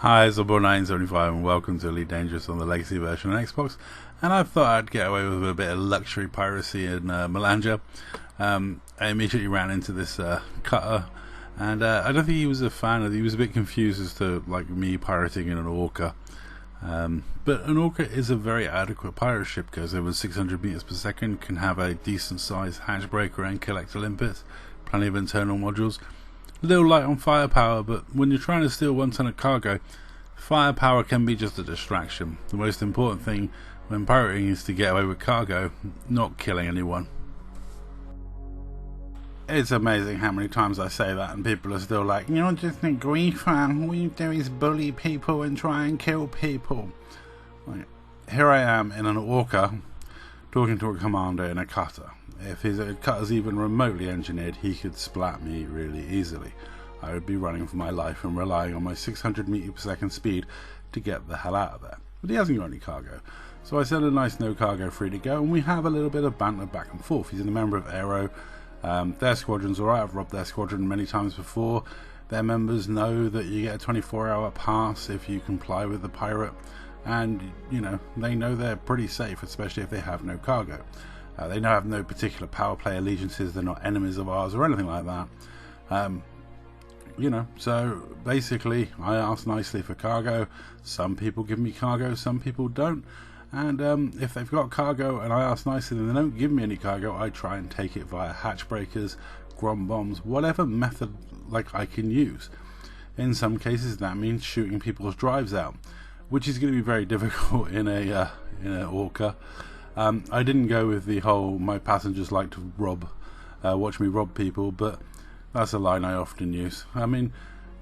Hi, it's Bob975 and welcome to Elite Dangerous on the Legacy version on Xbox. And I thought I'd get away with a bit of luxury piracy in Melanja. I immediately ran into this cutter, and I don't think he was a fan of it. He was a bit confused as to like me pirating in an orca. But an orca is a very adequate pirate ship, goes over 600 meters per second, can have a decent sized hatch breaker and collector limpets, plenty of internal modules. A little light on firepower, but when you're trying to steal 1 ton of cargo, firepower can be just a distraction. The most important thing when pirating is to get away with cargo, not killing anyone. It's amazing how many times I say that and people are still like, you're just a griefer, all you do is bully people and try and kill people. Like, here I am in an orca talking to a commander in a cutter. If his cutter's even remotely engineered, he could splat me really easily. I would be running for my life and relying on my 600 meters per second speed to get the hell out of there. But he hasn't got any cargo. So I send a nice no cargo free to go, and we have a little bit of banter back and forth. He's a member of Aero. Their squadron's alright. I've robbed their squadron many times before. Their members know that you get a 24-hour pass if you comply with the pirate. And, you know, they know they're pretty safe, especially if they have no cargo. They now have no particular power play allegiances. They're not enemies of ours or anything like that. You know, so basically I ask nicely for cargo. Some people give me cargo, some people don't. And if they've got cargo and I ask nicely and they don't give me any cargo, I try and take it via hatch breakers, grom bombs, whatever method like I can use. In some cases that means shooting people's drives out, which is going to be very difficult in a orca. I didn't go with the whole my passengers like to watch me rob people, but that's a line I often use. I mean,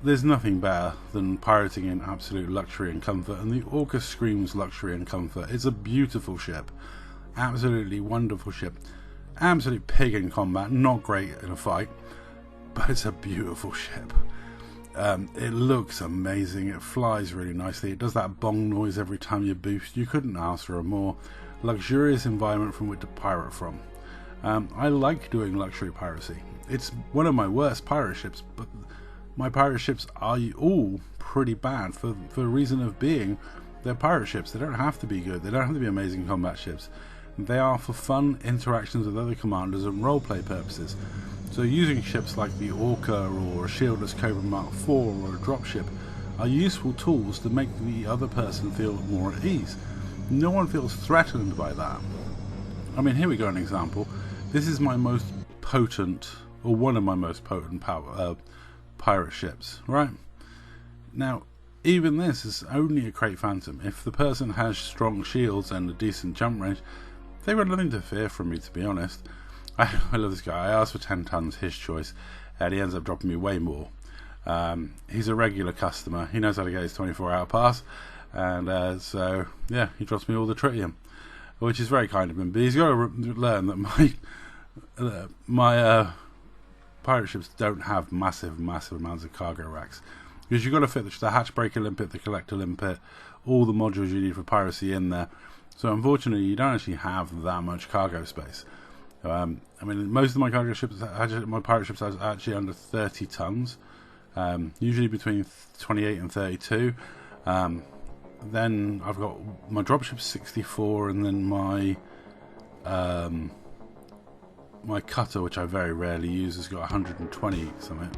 there's nothing better than pirating in absolute luxury and comfort, and the orca screams luxury and comfort. It's a beautiful ship, absolutely wonderful ship, absolute pig in combat, not great in a fight, but it's a beautiful ship. It looks amazing, it flies really nicely, it does that bong noise every time you boost. You couldn't ask for a more luxurious environment from which to pirate from. I like doing luxury piracy. It's one of my worst pirate ships, but my pirate ships are all pretty bad for the reason of being they're pirate ships. They don't have to be good, they don't have to be amazing combat ships. They are for fun interactions with other commanders and roleplay purposes. So using ships like the Orca or a shieldless Cobra Mark IV or a dropship are useful tools to make the other person feel more at ease. No one feels threatened by that. I mean, here we go, an example. This is my most potent, or one of my most potent pirate ships, right? Now, even this is only a Crate Phantom. If the person has strong shields and a decent jump range, they've got nothing to fear from me, to be honest. I love this guy. I asked for 10 tons, his choice, and he ends up dropping me way more. He's a regular customer. He knows how to get his 24-hour pass, and so, yeah, he drops me all the tritium, which is very kind of him. But he's got to learn that my pirate ships don't have massive amounts of cargo racks, because you've got to fit the hatch breaker limpet, the collector limpet, all the modules you need for piracy in there. So unfortunately you don't actually have that much cargo space. I mean, most of my cargo ships, my pirate ships, are actually under 30 tons, usually between 28 and 32. Then I've got my dropship 64, and then my cutter, which I very rarely use, has got 120 something.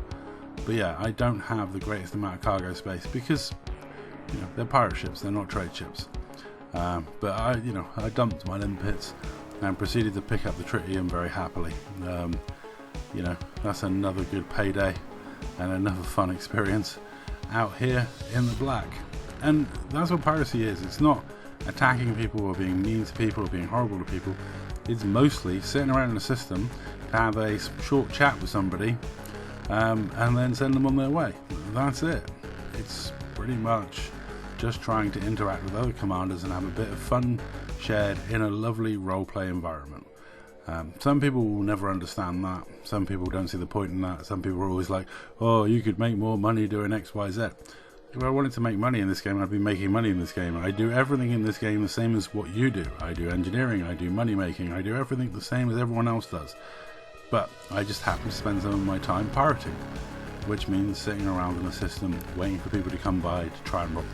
But yeah, I don't have the greatest amount of cargo space because, you know, they're pirate ships, they're not trade ships. But I dumped my limpets and proceeded to pick up the tritium very happily. You know, that's another good payday and another fun experience out here in the black. And that's what piracy is. It's not attacking people or being mean to people or being horrible to people. It's mostly sitting around in a system to have a short chat with somebody and then send them on their way. That's it. It's pretty much just trying to interact with other commanders and have a bit of fun shared in a lovely roleplay environment. Some people will never understand that. Some people don't see the point in that. Some people are always like, oh, you could make more money doing X, Y, Z. If I wanted to make money in this game, I'd be making money in this game. I do everything in this game the same as what you do. I do engineering, I do money making, I do everything the same as everyone else does. But I just happen to spend some of my time pirating. which means sitting around in a system waiting for people to come by to try and rob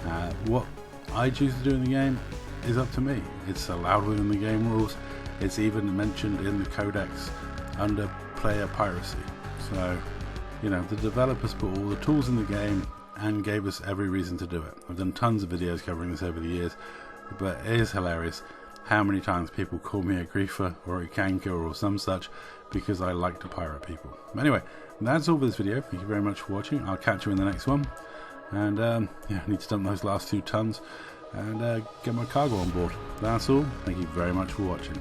them. What I choose to do in the game is up to me. It's allowed within the game rules. It's even mentioned in the codex under player piracy. So, you know, the developers put all the tools in the game and gave us every reason to do it. I've done tons of videos covering this over the years, but it is hilarious how many times people call me a griefer or a canker or some such because I like to pirate people. Anyway, that's all for this video. Thank you very much for watching. I'll catch you in the next one. And yeah, I need to dump those last 2 tons and get my cargo on board. That's all. Thank you very much for watching.